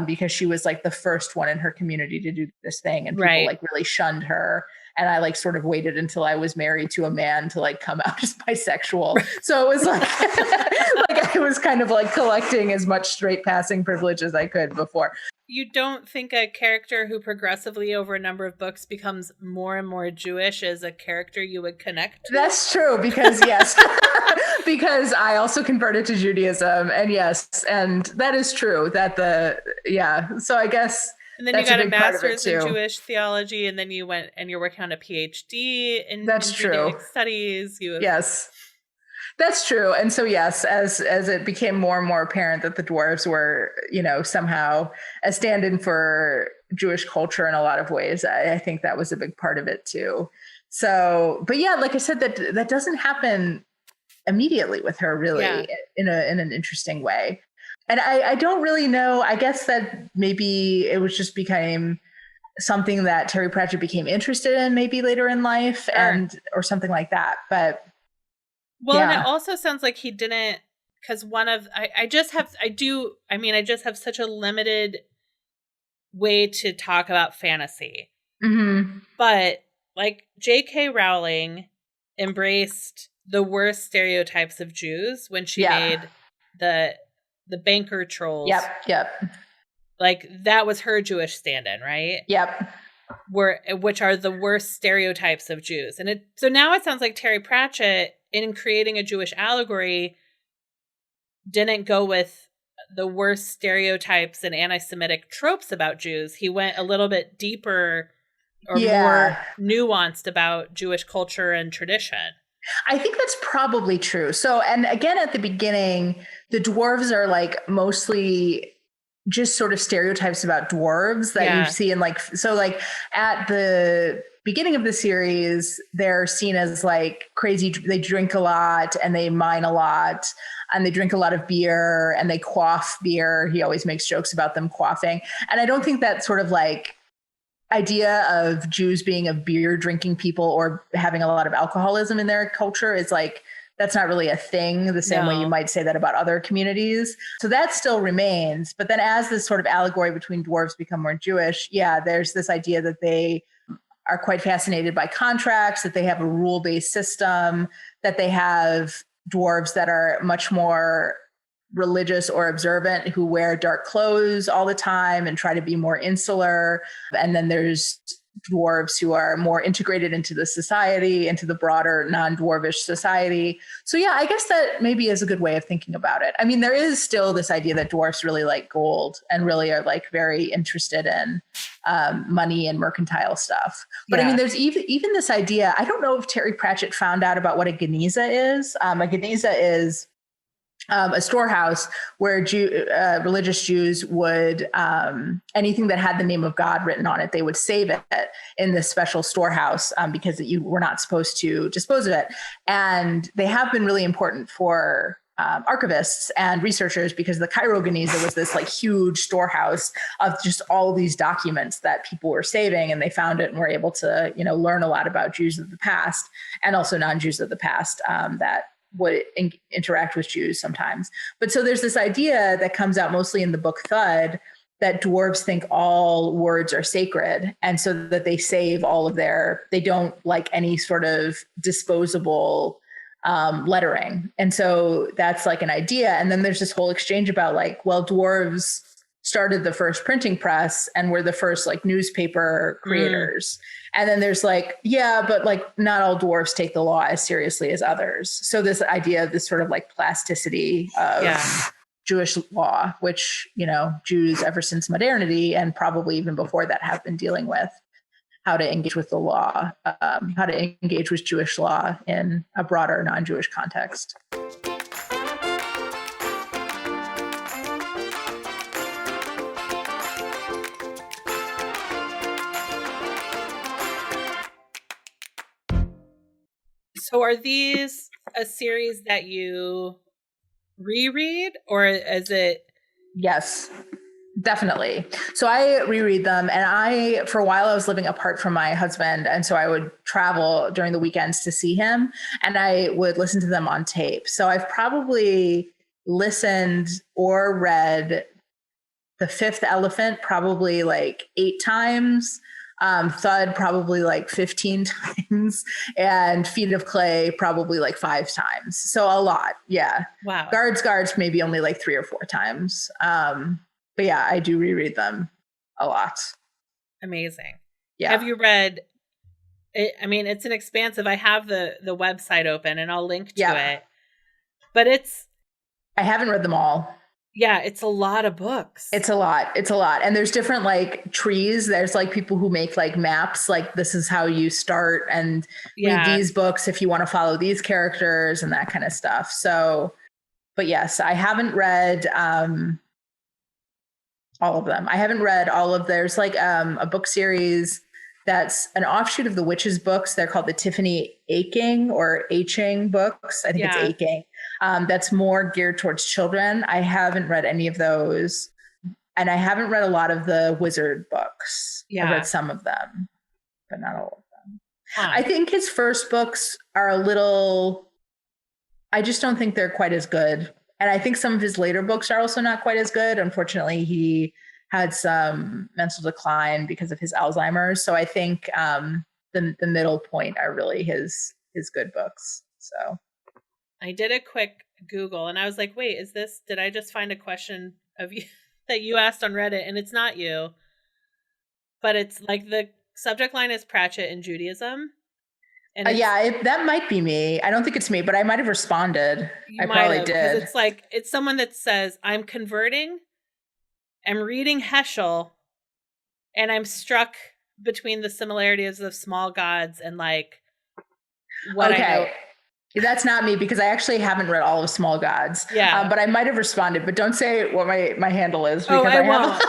because she was like the first one in her community to do this thing, and people like really shunned her. And I like sort of waited until I was married to a man to like come out as bisexual. So it was like, like I was kind of like collecting as much straight passing privilege as I could before. You don't think a character who progressively over a number of books becomes more and more Jewish is a character you would connect to? That's true, because yes, because I also converted to Judaism, and yes, and that is true so I guess And then That's you got a a big part of it master's in too. Jewish theology, and then you went and you're working on a PhD in That's true. Judaic studies. Yes. That's true. And so, yes, as it became more and more apparent that the dwarves were, somehow a stand-in for Jewish culture in a lot of ways, I think that was a big part of it too. So, but yeah, like I said, that doesn't happen immediately with her, really, in an interesting way. And I don't really know. I guess that maybe it was just became something that Terry Pratchett became interested in maybe later in life, or something like that. But and it also sounds like he didn't, because I just have such a limited way to talk about fantasy. Mm-hmm. But like J.K. Rowling embraced the worst stereotypes of Jews when she made the banker trolls. Yep. Like that was her Jewish stand-in, right? Yep. Which are the worst stereotypes of Jews. And so now it sounds like Terry Pratchett, in creating a Jewish allegory, didn't go with the worst stereotypes and anti-Semitic tropes about Jews. He went a little bit deeper or more nuanced about Jewish culture and tradition. I think that's probably true. So, and again, at the beginning, the dwarves are like mostly just sort of stereotypes about dwarves that you see in like at the beginning of the series, they're seen as like crazy. They drink a lot and they mine a lot and they drink a lot of beer and they quaff beer. He always makes jokes about them quaffing. And I don't think that sort of like idea of Jews being a beer drinking people or having a lot of alcoholism in their culture is like, that's not really a thing the same way you might say that about other communities. So that still remains. But then as this sort of allegory between dwarves become more Jewish, there's this idea that they are quite fascinated by contracts, that they have a rule-based system, that they have dwarves that are much more religious or observant, who wear dark clothes all the time and try to be more insular. And then there's dwarves who are more integrated into the society, into the broader non-dwarvish society. So I guess that maybe is a good way of thinking about it. I mean, there is still this idea that dwarves really like gold and really are like very interested in money and mercantile stuff. But I mean, there's even this idea, I don't know if Terry Pratchett found out about what a geniza is. A geniza is a storehouse where religious Jews would, anything that had the name of God written on it, they would save it in this special storehouse because you were not supposed to dispose of it. And they have been really important for archivists and researchers because the Cairo Geniza was this like huge storehouse of just all these documents that people were saving, and they found it and were able to, learn a lot about Jews of the past and also non-Jews of the past that would interact with Jews sometimes. But so there's this idea that comes out mostly in the book Thud that dwarves think all words are sacred. And so that they save all of they don't like any sort of disposable lettering. And so that's like an idea. And then there's this whole exchange about like, well, dwarves started the first printing press and were the first like newspaper creators. And then there's like, but like not all dwarves take the law as seriously as others. So this idea of this sort of like plasticity of Jewish law, which, Jews ever since modernity and probably even before that have been dealing with how to engage with the law, how to engage with Jewish law in a broader non-Jewish context. So are these a series that you reread, or is it? Yes, definitely. So I reread them, and for a while I was living apart from my husband. And so I would travel during the weekends to see him, and I would listen to them on tape. So I've probably listened or read The Fifth Elephant probably like 8 times. Thud probably like 15 times, and Feet of Clay probably like 5 times. So a lot. Yeah. Wow. Guards maybe only like 3 or 4 times. But I do reread them a lot. Amazing. Yeah. Have you read it? I mean, it's an expansive, I have the website open and I'll link to it, but I haven't read them all. Yeah, it's a lot of books. It's a lot. It's a lot. And there's different like trees. There's like people who make like maps, like this is how you start and read these books if you want to follow these characters and that kind of stuff. So, but yes, I haven't read all of them. I haven't read all of there's like a book series that's an offshoot of the Witches books. They're called the Tiffany Aching or Aching books. I think it's Aching. That's more geared towards children. I haven't read any of those. And I haven't read a lot of the Wizard books. I read some of them, but not all of them. I think his first books are a little, I just don't think they're quite as good. And I think some of his later books are also not quite as good. Unfortunately, he had some mental decline because of his Alzheimer's. So I think the middle point are really his good books. So I did a quick Google and I was like, wait, did I just find a question of you that you asked on Reddit? And it's not you, but it's like the subject line is Pratchett in Judaism. And that might be me. I don't think it's me, but I might have responded. I probably did. It's like, it's someone that says, I'm converting, I'm reading Heschel, and I'm struck between the similarities of small gods and like what I know. That's not me because I actually haven't read all of Small Gods. Yeah. But I might have responded, but don't say what my handle is. Because I won't.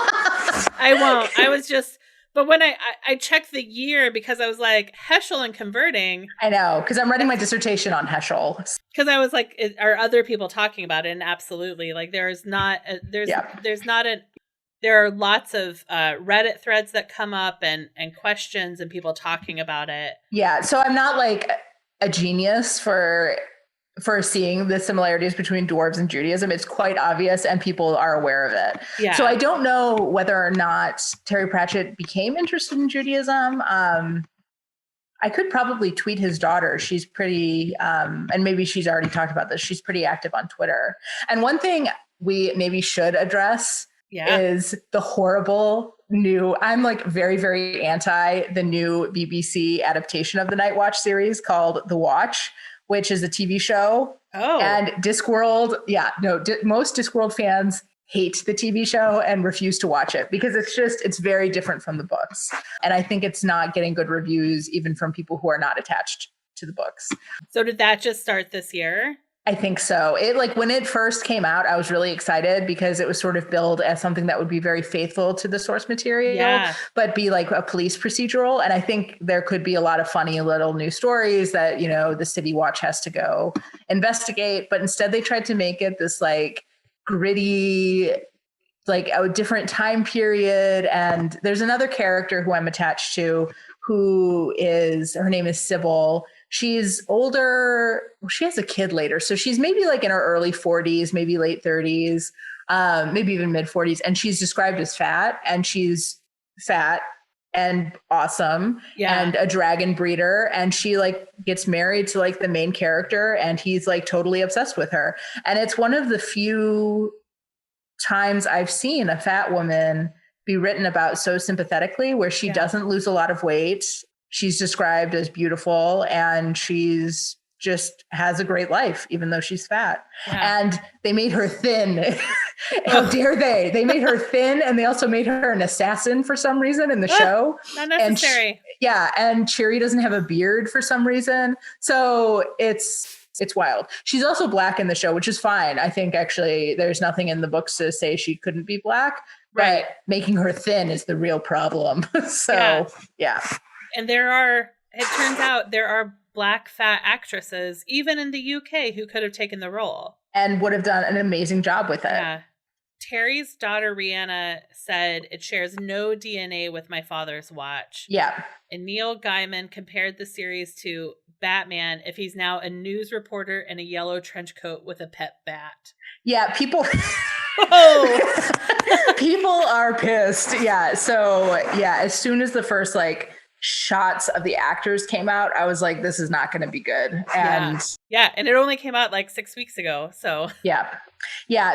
I won't. I was just, but when I checked the year because I was like, Heschel and converting. I know, because I'm writing my dissertation on Heschel. Because I was like, are other people talking about it? And absolutely. Like there are lots of Reddit threads that come up and questions and people talking about it. Yeah. So I'm not like a genius for seeing the similarities between dwarves and Judaism. It's quite obvious and people are aware of it. Yeah. So I don't know whether or not Terry Pratchett became interested in Judaism. I could probably tweet his daughter. She's pretty, and maybe she's already talked about this. She's pretty active on Twitter. And one thing we maybe should address is the horrible new, I'm like very, very anti the new BBC adaptation of the Night Watch series called The Watch, which is a TV show. And Discworld, most Discworld fans hate the TV show and refuse to watch it because it's very different from the books. And I think it's not getting good reviews even from people who are not attached to the books. So did that just start this year? I think so. It like when it first came out, I was really excited because it was sort of billed as something that would be very faithful to the source material, but be like a police procedural. And I think there could be a lot of funny little new stories that, the City Watch has to go investigate. But instead they tried to make it this like gritty, like a different time period. And there's another character who I'm attached to her name is Sybil. She's older. She has a kid later. So she's maybe like in her early 40s, maybe late 30s, maybe even mid 40s. And she's described as fat, and she's fat and awesome and a dragon breeder. And she like gets married to like the main character and he's like totally obsessed with her. And it's one of the few times I've seen a fat woman be written about so sympathetically, where she doesn't lose a lot of weight. She's described as beautiful and she's just has a great life, even though she's fat. And they made her thin. How dare they? They made her thin and they also made her an assassin for some reason in the show. Not necessary. And Cheery doesn't have a beard for some reason. So it's wild. She's also black in the show, which is fine. I think actually there's nothing in the books to say she couldn't be black, but making her thin is the real problem. So, And it turns out there are black fat actresses, even in the UK, who could have taken the role. And would have done an amazing job with it. Yeah. Terry's daughter, Rihanna, said it shares no DNA with my father's watch. Yeah. And Neil Gaiman compared the series to Batman if he's now a news reporter in a yellow trench coat with a pet bat. Yeah, people... people are pissed. Yeah. So, as soon as the first, shots of the actors came out, I was like, this is not going to be good. And and it only came out 6 weeks ago. So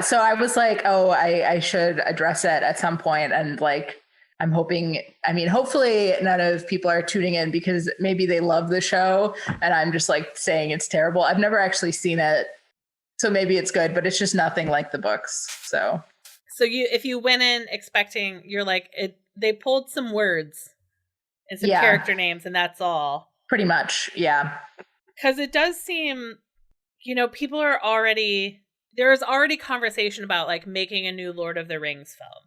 so I was like, I should address it at some point. And I'm hoping, hopefully none of people are tuning in because maybe they love the show and I'm just saying it's terrible. I've never actually seen it. So maybe it's good, but it's just nothing like the books. So if you went in expecting, you're like, they pulled some words and some character names, and that's all. Pretty much, yeah. Because it does seem, people are there is already conversation about like making a new Lord of the Rings film.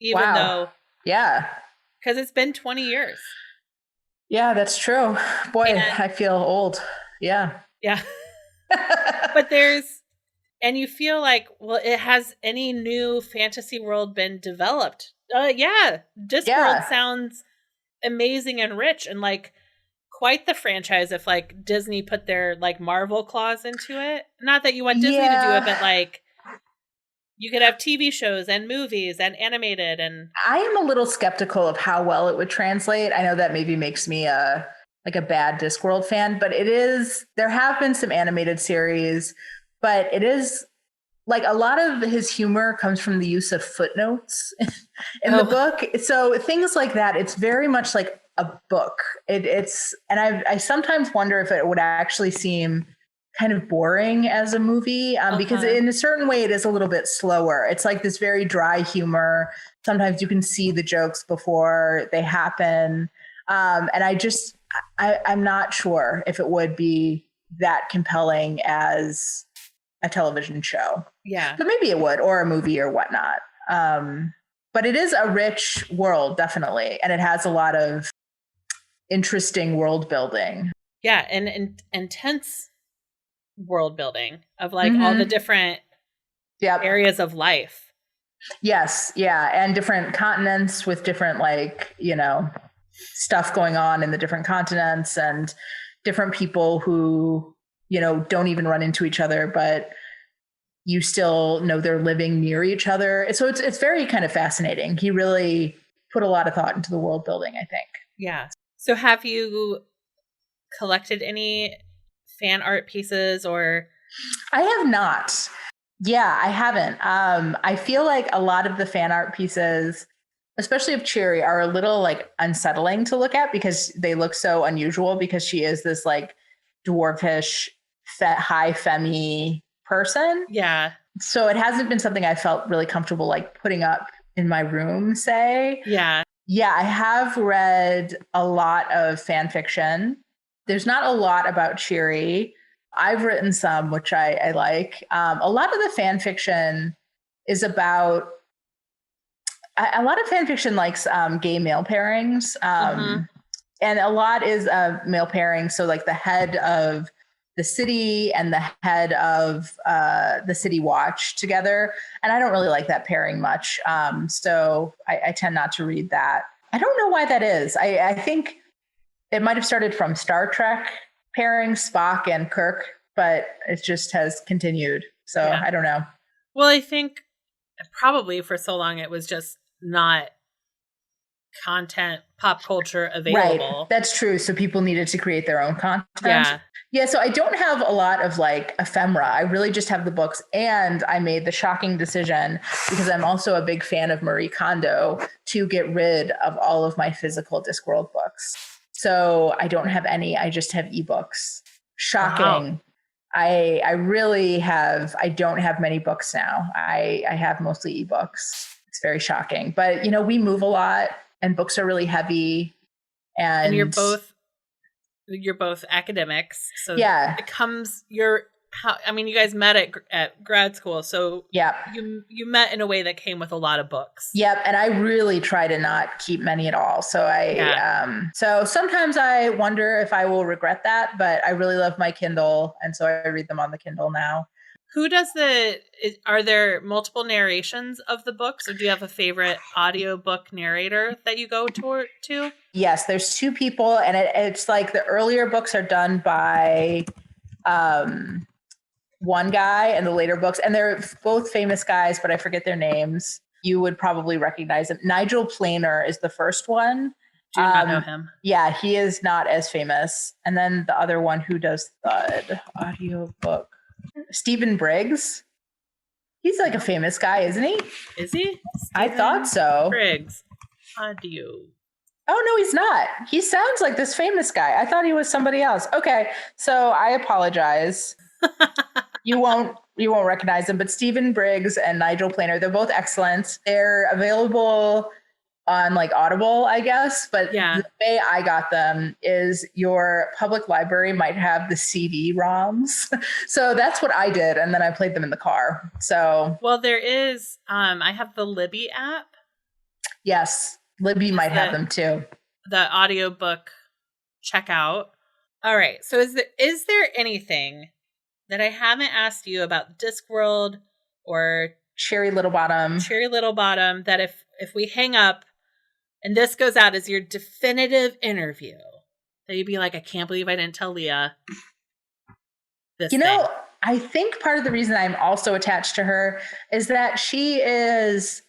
Even though. Yeah. Because it's been 20 years. Yeah, that's true. Boy, I feel old. Yeah. Yeah. But and you feel like, well, has any new fantasy world been developed? Yeah. Discworld sounds amazing and rich and like quite the franchise if like Disney put their like Marvel claws into it. Not that you want Disney to do it, but like you could have TV shows and movies and animated. And I am a little skeptical of how well it would translate. I know that maybe makes me a bad Discworld fan, but there have been some animated series, but it is like a lot of his humor comes from the use of footnotes in the book. So things like that, it's very much like a book. And I sometimes wonder if it would actually seem kind of boring as a movie because in a certain way it is a little bit slower. It's like this very dry humor. Sometimes you can see the jokes before they happen. And I'm not sure if it would be that compelling as a television show. Yeah. But maybe it would, or a movie or whatnot. But it is a rich world, definitely. And it has a lot of interesting world building. Yeah. And intense world building of like all the different areas of life. Yes. Yeah. And different continents with different stuff going on in the different continents and different people who, don't even run into each other, but you still know they're living near each other. So it's very kind of fascinating. He really put a lot of thought into the world building, I think. Yeah. So have you collected any fan art pieces or? I have not. Yeah, I haven't. I feel like a lot of the fan art pieces, especially of Cheery, are a little like unsettling to look at because they look so unusual because she is this like dwarfish, high femme person. Yeah. So it hasn't been something I felt really comfortable like putting up in my room, say. Yeah. Yeah, I have read a lot of fan fiction. There's not a lot about Cheery. I've written some, which I like. A lot of the fan fiction is about, a lot of fan fiction likes gay male pairings. And a lot is male pairing. So like the head of the city and the head of the city watch together. And I don't really like that pairing much. So I tend not to read that. I don't know why that is. I think it might have started from Star Trek pairing Spock and Kirk, but it just has continued. So yeah. I don't know. Well, I think probably for so long it was just not content, pop culture available. Right. That's true. So people needed to create their own content. Yeah. So I don't have a lot of like ephemera. I really just have the books, and I made the shocking decision because I'm also a big fan of Marie Kondo to get rid of all of my physical Discworld books. So I don't have any. I just have ebooks. Shocking. Wow. I really have. I don't have many books now. I have mostly ebooks. It's very shocking. But we move a lot, and books are really heavy. And you're both academics, so yeah, it comes. You guys met at grad school, so yeah, you met in a way that came with a lot of books. Yep, and I really try to not keep many at all. So so sometimes I wonder if I will regret that, but I really love my Kindle, and so I read them on the Kindle now. Who does are there multiple narrations of the books, or do you have a favorite audiobook narrator that you go to? Yes, there's two people, and it's like the earlier books are done by one guy, and the later books, and they're both famous guys, but I forget their names. You would probably recognize them. Nigel Planer is the first one. Do not know him. Yeah, he is not as famous. And then the other one who does the audiobook, Stephen Briggs. He's like a famous guy, isn't he? Is he? I thought so. Briggs. Audio. Oh, no, he's not. He sounds like this famous guy. I thought he was somebody else. Okay, so I apologize. you won't recognize them, but Stephen Briggs and Nigel Planer, they're both excellent. They're available on like Audible, I guess. But the way I got them is your public library might have the CD-ROMs. So that's what I did. And then I played them in the car. So, well, there is, I have the Libby app. Yes. Libby might have them too. The audiobook checkout. All right. So is there anything that I haven't asked you about Discworld or Cheery Littlebottom that if we hang up and this goes out as your definitive interview, that you'd be like, I can't believe I didn't tell Leah this thing. I think part of the reason I'm also attached to her is that she's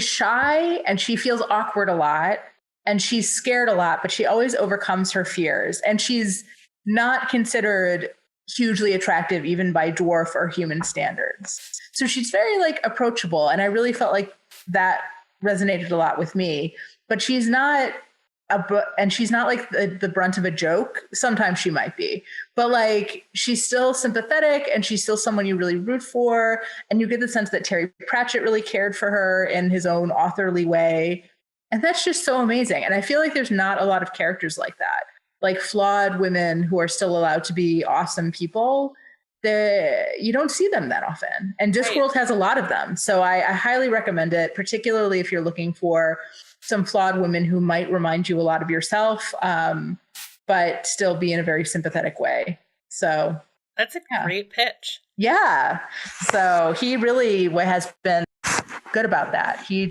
shy and she feels awkward a lot and she's scared a lot, but she always overcomes her fears. And she's not considered hugely attractive even by dwarf or human standards. So she's very like approachable. And I really felt like that resonated a lot with me. But she's not she's not like the brunt of a joke. Sometimes she might be, but like she's still sympathetic and she's still someone you really root for. And you get the sense that Terry Pratchett really cared for her in his own authorly way. And that's just so amazing. And I feel like there's not a lot of characters like that, like flawed women who are still allowed to be awesome people. You don't see them that often. And Discworld has a lot of them. So I highly recommend it, particularly if you're looking for some flawed women who might remind you a lot of yourself, but still be in a very sympathetic way. So that's a great pitch. Yeah. So he really has been good about that. He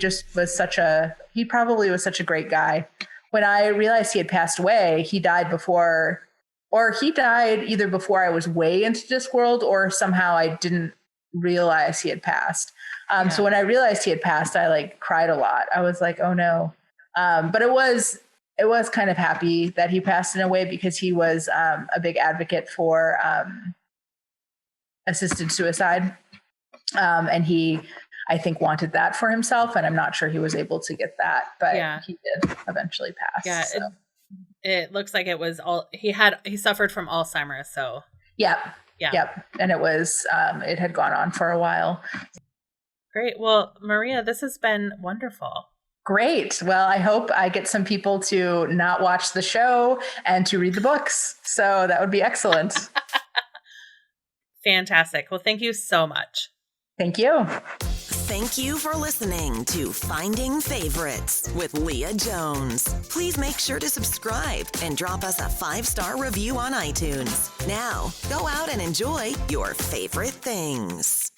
probably was such a great guy. When I realized he had passed away, he died either before I was way into Discworld or somehow I didn't realize he had passed. So when I realized he had passed, I like cried a lot. I was like, oh no. But it was kind of happy that he passed in a way because he was a big advocate for assisted suicide. And he, I think, wanted that for himself. And I'm not sure he was able to get that, but he did eventually pass. Yeah. So. It looks like it was he suffered from Alzheimer's. So Yep. And it was, it had gone on for a while. Great. Well, Maria, this has been wonderful. Great. Well, I hope I get some people to not watch the show and to read the books. So that would be excellent. Fantastic. Well, thank you so much. Thank you. Thank you for listening to Finding Favorites with Leah Jones. Please make sure to subscribe and drop us a 5-star review on iTunes. Now, go out and enjoy your favorite things.